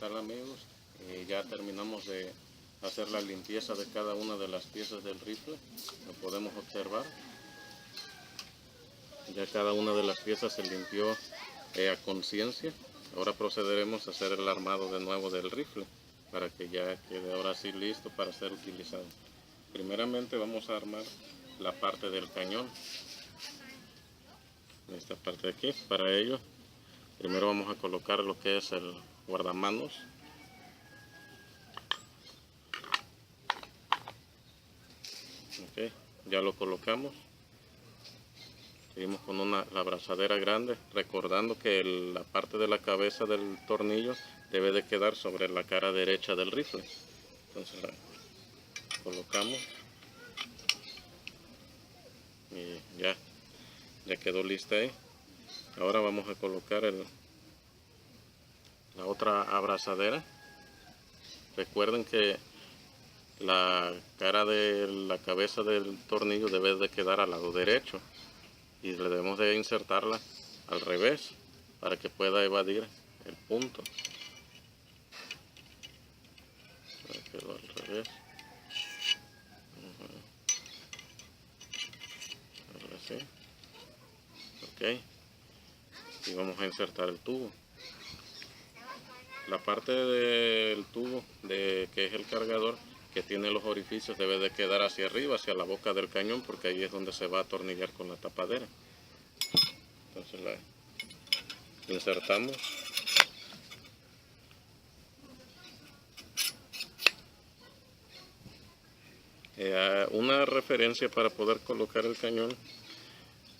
tal, amigos? Ya terminamos de hacer la limpieza de cada una de las piezas del rifle. Lo podemos observar. Ya cada una de las piezas se limpió a conciencia. Ahora procederemos a hacer el armado de nuevo del rifle para que ya quede ahora sí listo para ser utilizado. Primeramente vamos a armar la parte del cañón. Esta parte de aquí. Para ello, primero vamos a colocar lo que es el guardamanos. Okay, ya lo colocamos. Seguimos con la abrazadera grande, recordando que la parte de la cabeza del tornillo debe de quedar sobre la cara derecha del rifle. Entonces la colocamos y ya quedó lista ahí. Ahora vamos a colocar la otra abrazadera. Recuerden que la cara de la cabeza del tornillo debe de quedar al lado derecho y le debemos de insertarla al revés para que pueda evadir el punto. Quedó al revés. Ahora sí. Ok. Y vamos a insertar el tubo. La parte del tubo que es el cargador, que tiene los orificios, debe de quedar hacia arriba, hacia la boca del cañón, porque ahí es donde se va a atornillar con la tapadera. Entonces la insertamos. Una referencia para poder colocar el cañón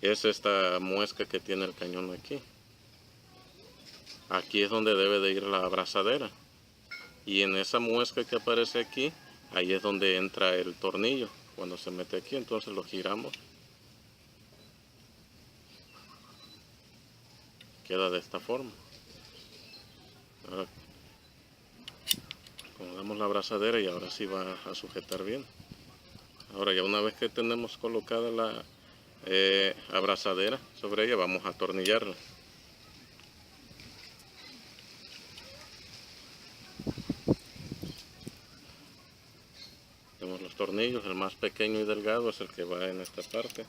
es esta muesca que tiene el cañón aquí. Aquí es donde debe de ir la abrazadera. Y en esa muesca que aparece aquí, ahí es donde entra el tornillo. Cuando se mete aquí, entonces lo giramos. Queda de esta forma. Ahora acomodamos la abrazadera y ahora sí va a sujetar bien. Ahora ya una vez que tenemos colocada la abrazadera sobre ella, vamos a atornillarla. Tenemos los tornillos, el más pequeño y delgado es el que va en esta parte.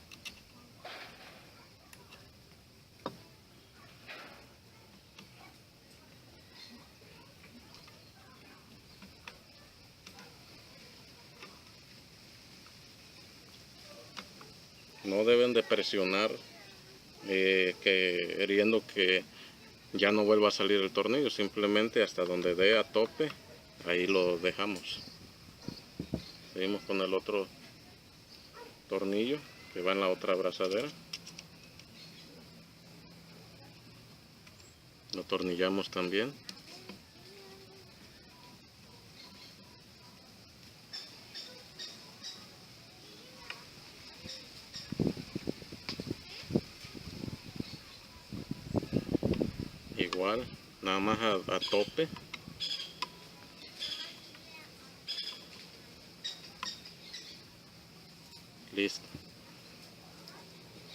No deben de presionar queriendo que ya no vuelva a salir el tornillo, simplemente hasta donde dé a tope, ahí lo dejamos. Seguimos con el otro tornillo que va en la otra abrazadera. Lo atornillamos también. Igual, nada más a tope. Listo.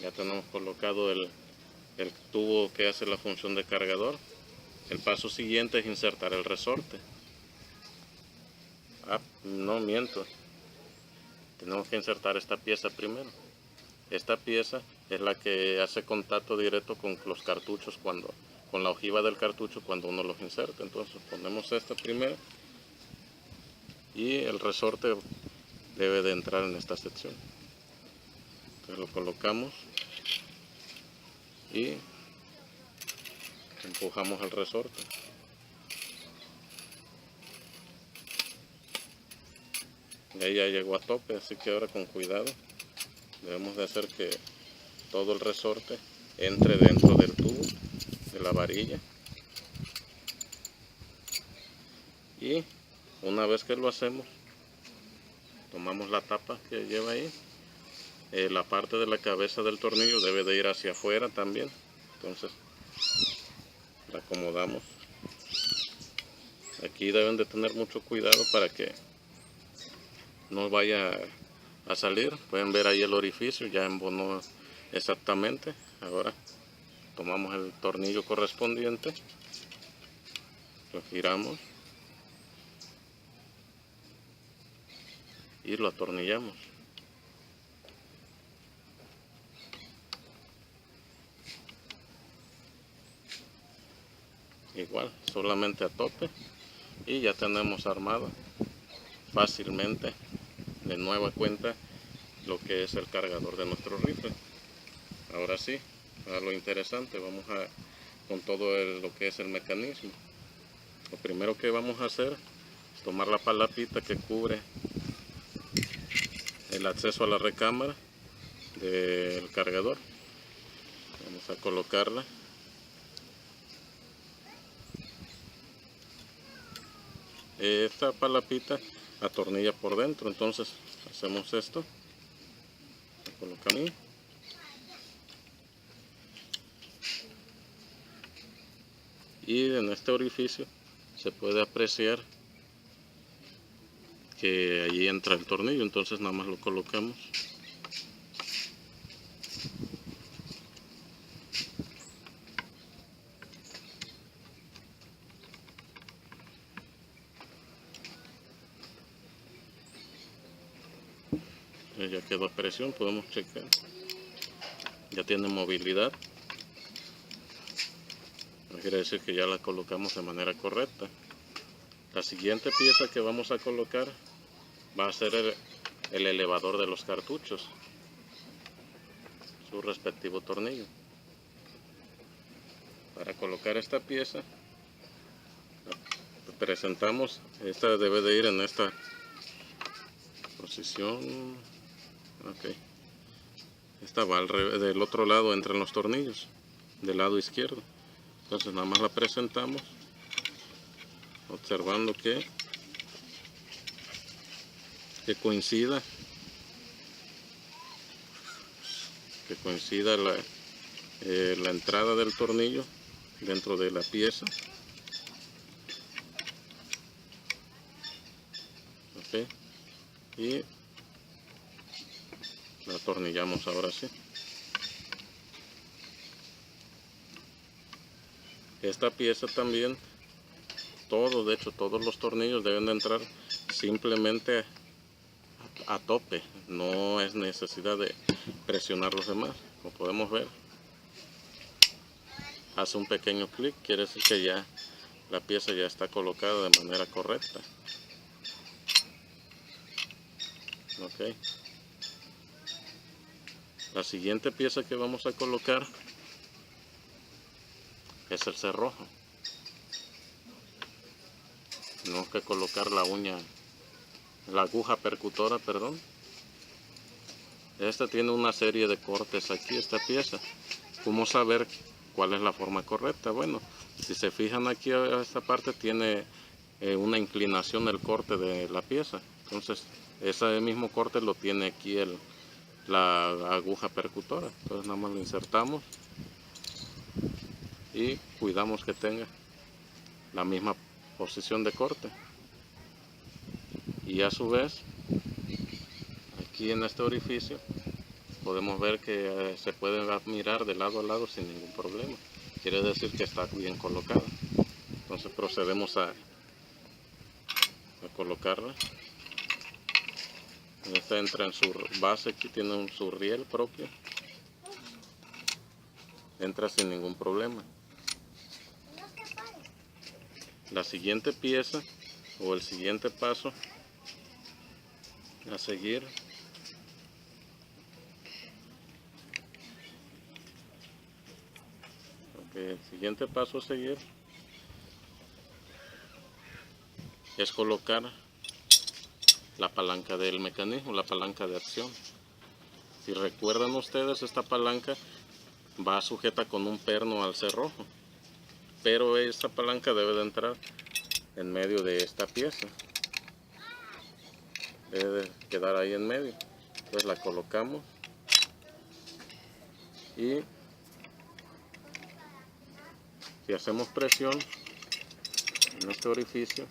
Ya tenemos colocado el tubo que hace la función de cargador. El paso siguiente es insertar el resorte. No miento. Tenemos que insertar esta pieza primero. Esta pieza es la que hace contacto directo con los cartuchos con la ojiva del cartucho cuando uno los inserta. Entonces ponemos esta primero y el resorte debe de entrar en esta sección. Entonces lo colocamos y empujamos el resorte. Y ahí ya llegó a tope, así que ahora con cuidado debemos de hacer que todo el resorte entre dentro del tubo, de la varilla. Y una vez que lo hacemos, tomamos la tapa que lleva ahí. La parte de la cabeza del tornillo debe de ir hacia afuera también. Entonces la acomodamos. Aquí deben de tener mucho cuidado para que no vaya a salir. Pueden ver ahí el orificio, ya embonó exactamente. Ahora tomamos el tornillo correspondiente, Lo giramos y lo atornillamos. Igual, solamente a tope, y ya tenemos armado fácilmente de nueva cuenta lo que es el cargador de nuestro rifle. Ahora sí, a lo interesante, vamos a con todo lo que es el mecanismo. Lo primero que vamos a hacer es tomar la palapita que cubre el acceso a la recámara del cargador. Vamos a colocarla. Esta palapita atornilla por dentro, entonces hacemos esto, lo colocamos ahí. Y en este orificio se puede apreciar que allí entra el tornillo, entonces nada más lo colocamos. Ya quedó a presión, podemos checar. Ya tiene movilidad. Quiere decir que ya la colocamos de manera correcta. La siguiente pieza que vamos a colocar va a ser el elevador de los cartuchos, su respectivo tornillo. Para colocar esta pieza, presentamos, esta debe de ir en esta posición. Ok. Esta va del otro lado, entre los tornillos, del lado izquierdo. Entonces nada más la presentamos, observando que coincida la entrada del tornillo dentro de la pieza. Okay. Y la atornillamos ahora sí. Esta pieza también, de hecho todos los tornillos deben de entrar simplemente a tope, no es necesidad de presionar los demás. Como podemos ver, hace un pequeño clic, quiere decir que ya la pieza ya está colocada de manera correcta. Ok. La siguiente pieza que vamos a colocar es el cerrojo. Tenemos que colocar la aguja percutora, perdón. Esta tiene una serie de cortes aquí, esta pieza. ¿Cómo saber cuál es la forma correcta? Bueno, si se fijan aquí, a esta parte tiene una inclinación el corte de la pieza. Entonces, ese mismo corte lo tiene aquí la aguja percutora. Entonces, nada más lo insertamos y cuidamos que tenga la misma posición de corte. Y a su vez, aquí en este orificio podemos ver que se puede mirar de lado a lado sin ningún problema. Quiere decir que está bien colocada. Entonces procedemos a colocarla. Esta entra en su base, aquí tiene su riel propio. Entra sin ningún problema. La siguiente pieza o el siguiente paso a seguir el siguiente paso a seguir es colocar la palanca del mecanismo, la palanca de acción. Si recuerdan ustedes, esta palanca va sujeta con un perno al cerrojo, pero esta palanca debe de entrar en medio de esta pieza, debe de quedar ahí en medio. Entonces la colocamos y si hacemos presión en este orificio,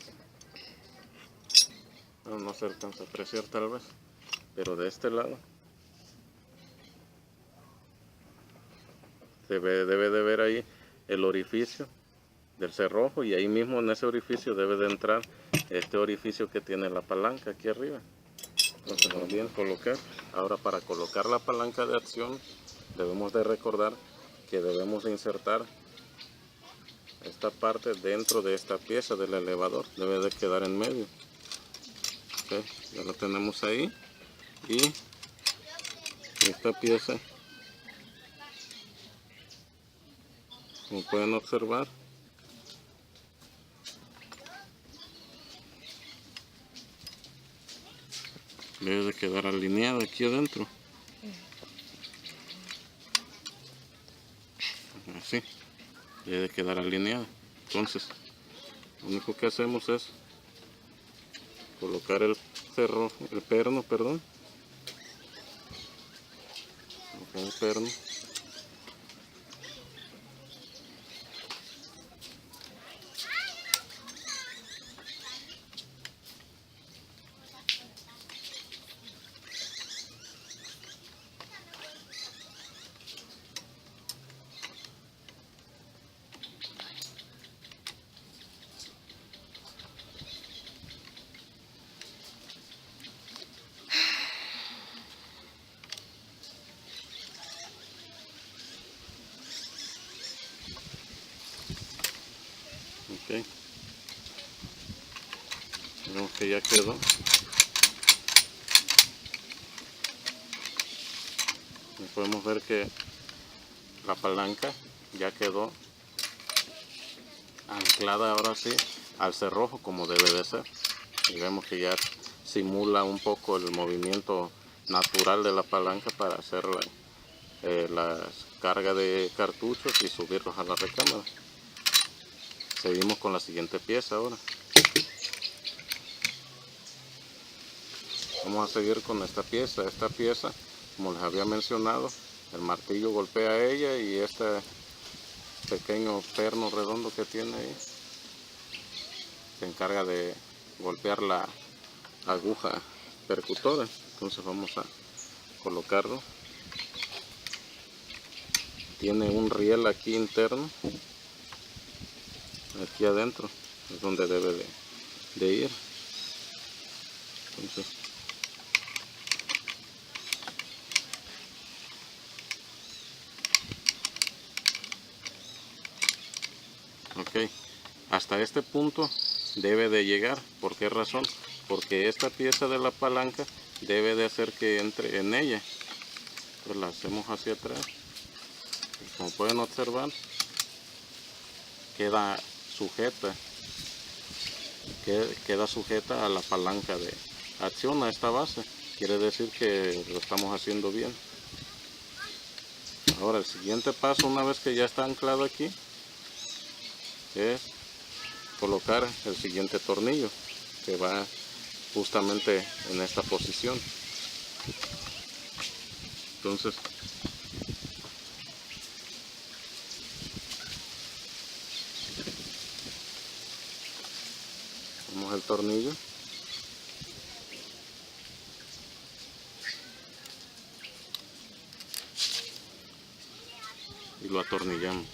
no se alcanza a apreciar tal vez, pero de este lado debe de ver ahí el orificio del cerrojo, y ahí mismo en ese orificio debe de entrar este orificio que tiene la palanca aquí arriba. Entonces vamos a colocar. Ahora, para colocar la palanca de acción debemos de recordar que debemos de insertar esta parte dentro de esta pieza del elevador, debe de quedar en medio. Okay, ya lo tenemos ahí, y esta pieza, como pueden observar, debe de quedar alineada aquí adentro, así, debe de quedar alineada. Entonces lo único que hacemos es colocar el perno, perdón, el perno, ok, vemos que ya quedó. Y podemos ver que la palanca ya quedó anclada ahora sí al cerrojo como debe de ser, y vemos que ya simula un poco el movimiento natural de la palanca para hacer la carga de cartuchos y subirlos a la recámara. Seguimos con la siguiente pieza ahora. Vamos a seguir con esta pieza. Esta pieza, como les había mencionado, el martillo golpea ella, y este pequeño perno redondo que tiene ahí se encarga de golpear la aguja percutora. Entonces vamos a colocarlo. Tiene un riel aquí interno, aquí adentro es donde debe de ir. Entonces ok, hasta este punto debe de llegar. ¿Por qué razón? Porque esta pieza de la palanca debe de hacer que entre en ella. Entonces la hacemos hacia atrás, y como pueden observar, queda sujeta a la palanca de acción, a esta base. Quiere decir que lo estamos haciendo bien. Ahora el siguiente paso, una vez que ya está anclado aquí, es colocar el siguiente tornillo, que va justamente en esta posición. Entonces tomamos el tornillo, y lo atornillamos.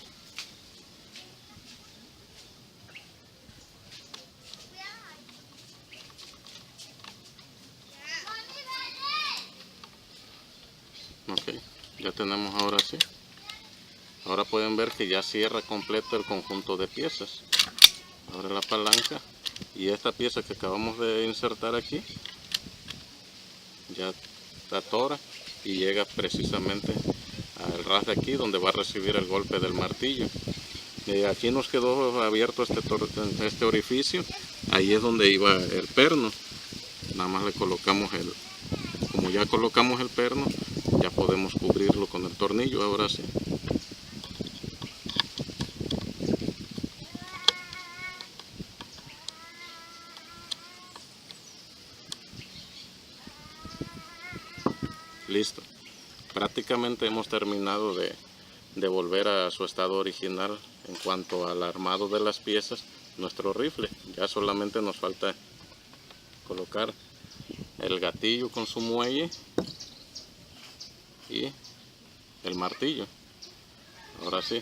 Ok, ya tenemos ahora sí. Ahora pueden ver que ya cierra completo el conjunto de piezas. Ahora la palanca y esta pieza que acabamos de insertar aquí ya atora y llega precisamente al ras de aquí, donde va a recibir el golpe del martillo. Aquí nos quedó abierto este orificio, ahí es donde iba el perno. Nada más le colocamos como ya colocamos el perno, ya podemos cubrirlo con el tornillo. Ahora sí. Listo. Prácticamente hemos terminado de volver a su estado original en cuanto al armado de las piezas, nuestro rifle. Ya solamente nos falta colocar el gatillo con su muelle y el martillo. Ahora sí.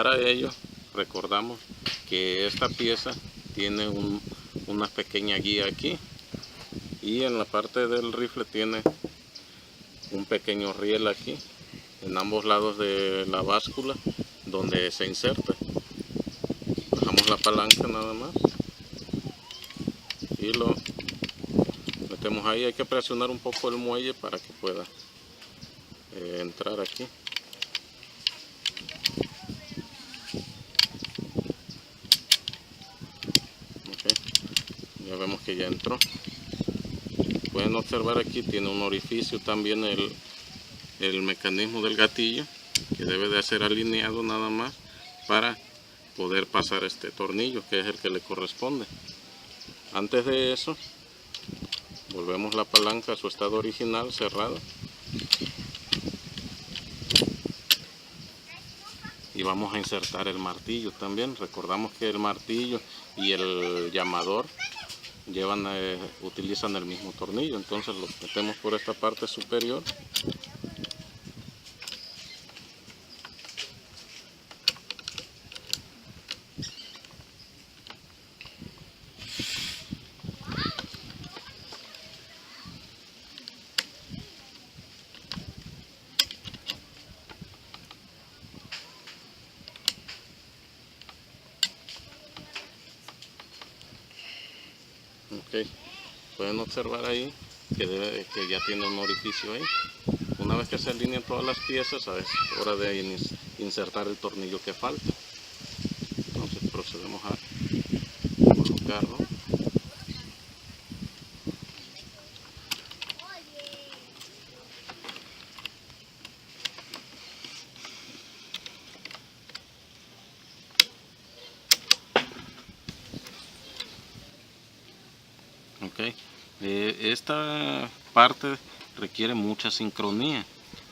Para ello recordamos que esta pieza tiene una pequeña guía aquí, y en la parte del rifle tiene un pequeño riel aquí en ambos lados de la báscula donde se inserta. Bajamos la palanca nada más y lo metemos ahí. Hay que presionar un poco el muelle para que pueda entrar aquí. Okay. Ya vemos que ya entró. Pueden observar aquí tiene un orificio también el mecanismo del gatillo, que debe de ser alineado nada más para poder pasar este tornillo, que es el que le corresponde. Antes de eso, volvemos la palanca a su estado original, cerrada, y vamos a insertar el martillo también. Recordamos que el martillo y el llamador utilizan el mismo tornillo, entonces lo metemos por esta parte superior. Ok, pueden observar ahí que ya tiene un orificio ahí. Una vez que se alinean todas las piezas, es hora de insertar el tornillo que falta. Entonces procedemos a colocarlo. Ok, esta parte requiere mucha sincronía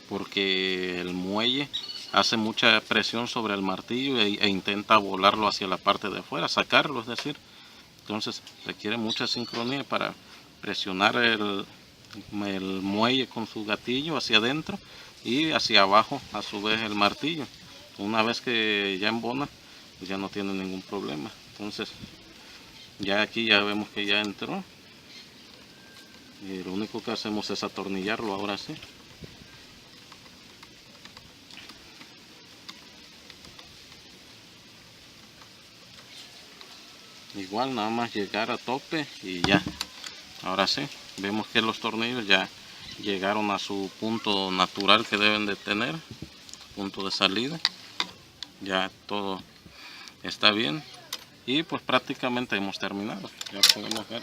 porque el muelle hace mucha presión sobre el martillo e intenta volarlo hacia la parte de afuera, sacarlo, es decir. Entonces requiere mucha sincronía para presionar el muelle con su gatillo hacia adentro y hacia abajo a su vez el martillo. Una vez que ya embona, pues ya no tiene ningún problema. Entonces ya aquí ya vemos que ya entró, y lo único que hacemos es atornillarlo ahora sí. Igual nada más llegar a tope y ya. Ahora sí, vemos que los tornillos ya llegaron a su punto natural que deben de tener, punto de salida. Ya todo está bien y pues prácticamente hemos terminado. Ya podemos ver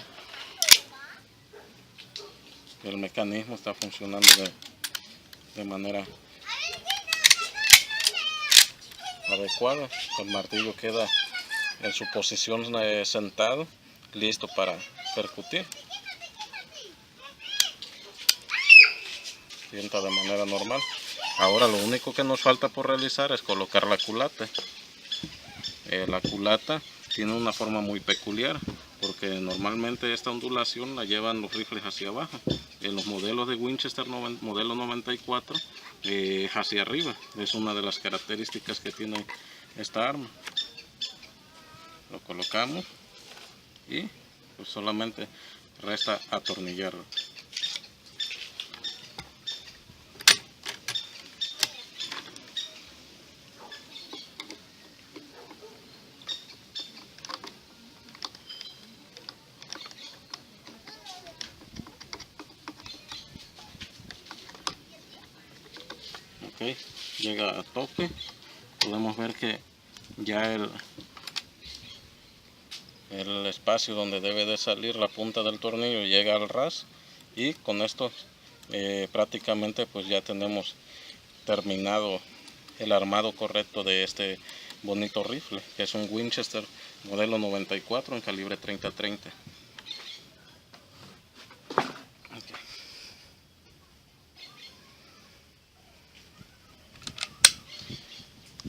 que el mecanismo está funcionando de manera adecuada. El martillo queda en su posición sentado, listo para percutir. Sienta de manera normal. Ahora lo único que nos falta por realizar es colocar la culata. La culata tiene una forma muy peculiar porque normalmente esta ondulación la llevan los rifles hacia abajo. En los modelos de Winchester modelo 94 hacia arriba. Es una de las características que tiene esta arma. Lo colocamos y pues solamente resta atornillarlo. Ok, llega a tope. Podemos ver que ya el espacio donde debe de salir la punta del tornillo llega al ras, y con esto prácticamente pues ya tenemos terminado el armado correcto de este bonito rifle, que es un Winchester modelo 94 en calibre 30-30. Okay.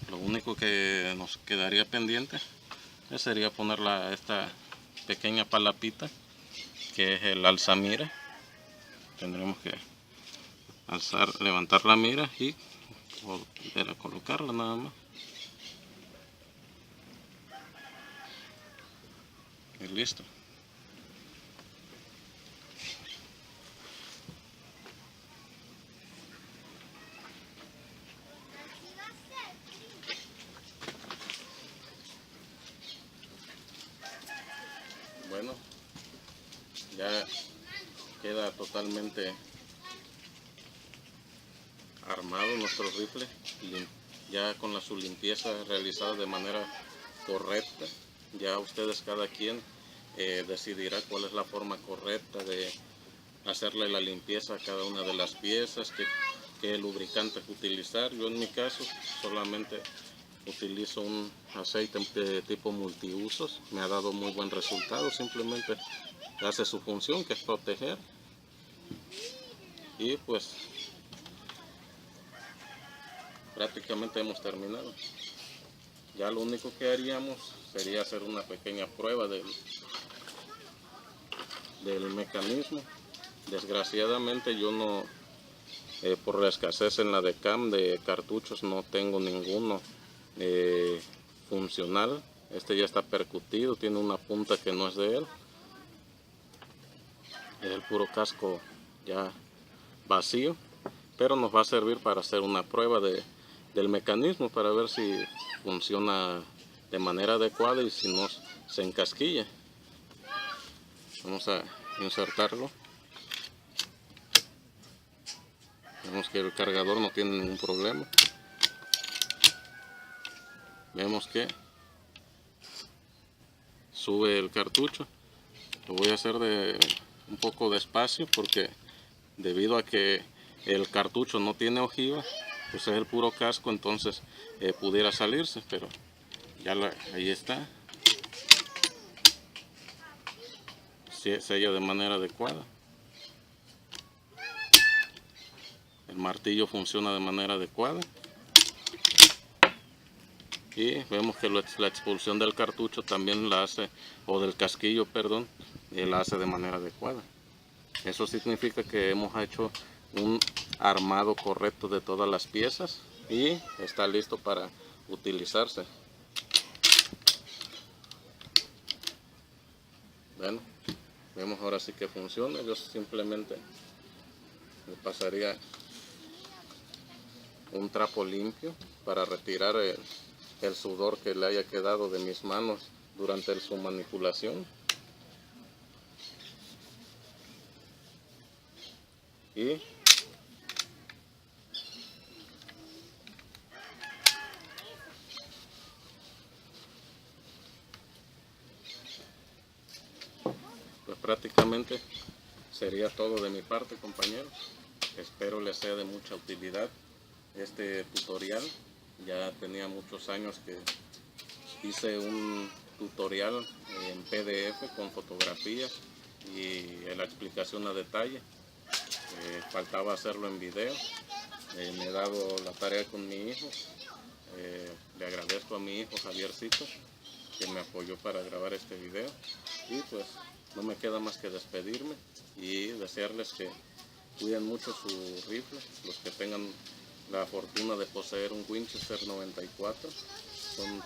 Lo único que nos quedaría pendiente sería poner esta pequeña palapita, que es el alzamira. Tendremos que levantar la mira y volver a colocarla nada más. Y listo. Bueno, ya queda totalmente armado nuestro rifle, ya con su limpieza realizada de manera correcta. Ya ustedes cada quien decidirá cuál es la forma correcta de hacerle la limpieza a cada una de las piezas, qué lubricante utilizar. Yo en mi caso solamente utilizo un aceite de tipo multiusos, me ha dado muy buen resultado, simplemente hace su función, que es proteger. Y pues prácticamente hemos terminado. Ya lo único que haríamos sería hacer una pequeña prueba del mecanismo. Desgraciadamente yo no, por la escasez en la DECAM de cartuchos, no tengo ninguno funcional. Este ya está percutido, tiene una punta que no es de él. Es el puro casco ya vacío, pero nos va a servir para hacer una prueba del mecanismo, para ver si funciona de manera adecuada y si no se encasquilla. Vamos a insertarlo. Vemos que el cargador no tiene ningún problema. Vemos que sube el cartucho. Lo voy a hacer un poco despacio, porque debido a que el cartucho no tiene ojiva, pues es el puro casco, entonces pudiera salirse, pero ya ahí está. Sella de manera adecuada. El martillo funciona de manera adecuada. Y vemos que la expulsión del cartucho también la hace, o del casquillo, perdón, la hace de manera adecuada. Eso significa que hemos hecho un armado correcto de todas las piezas y está listo para utilizarse. Bueno, vemos ahora sí que funciona. Yo simplemente le pasaría un trapo limpio para retirar el sudor que le haya quedado de mis manos durante su manipulación. Y pues prácticamente sería todo de mi parte, compañeros. Espero les sea de mucha utilidad este tutorial. Ya tenía muchos años que hice un tutorial en PDF con fotografías y la explicación a detalle. Faltaba hacerlo en video. Me he dado la tarea con mi hijo. Le agradezco a mi hijo Javiercito, que me apoyó para grabar este video. Y pues no me queda más que despedirme y desearles que cuiden mucho su rifle. Los que tengan la fortuna de poseer un Winchester 94, son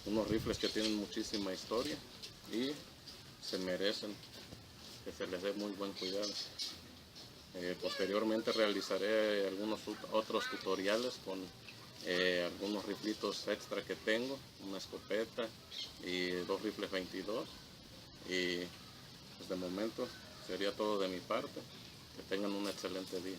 unos rifles que tienen muchísima historia y se merecen que se les dé muy buen cuidado. Posteriormente realizaré algunos otros tutoriales con algunos riflitos extra que tengo, una escopeta y 2 rifles 22. Y pues de momento sería todo de mi parte. Que tengan un excelente día.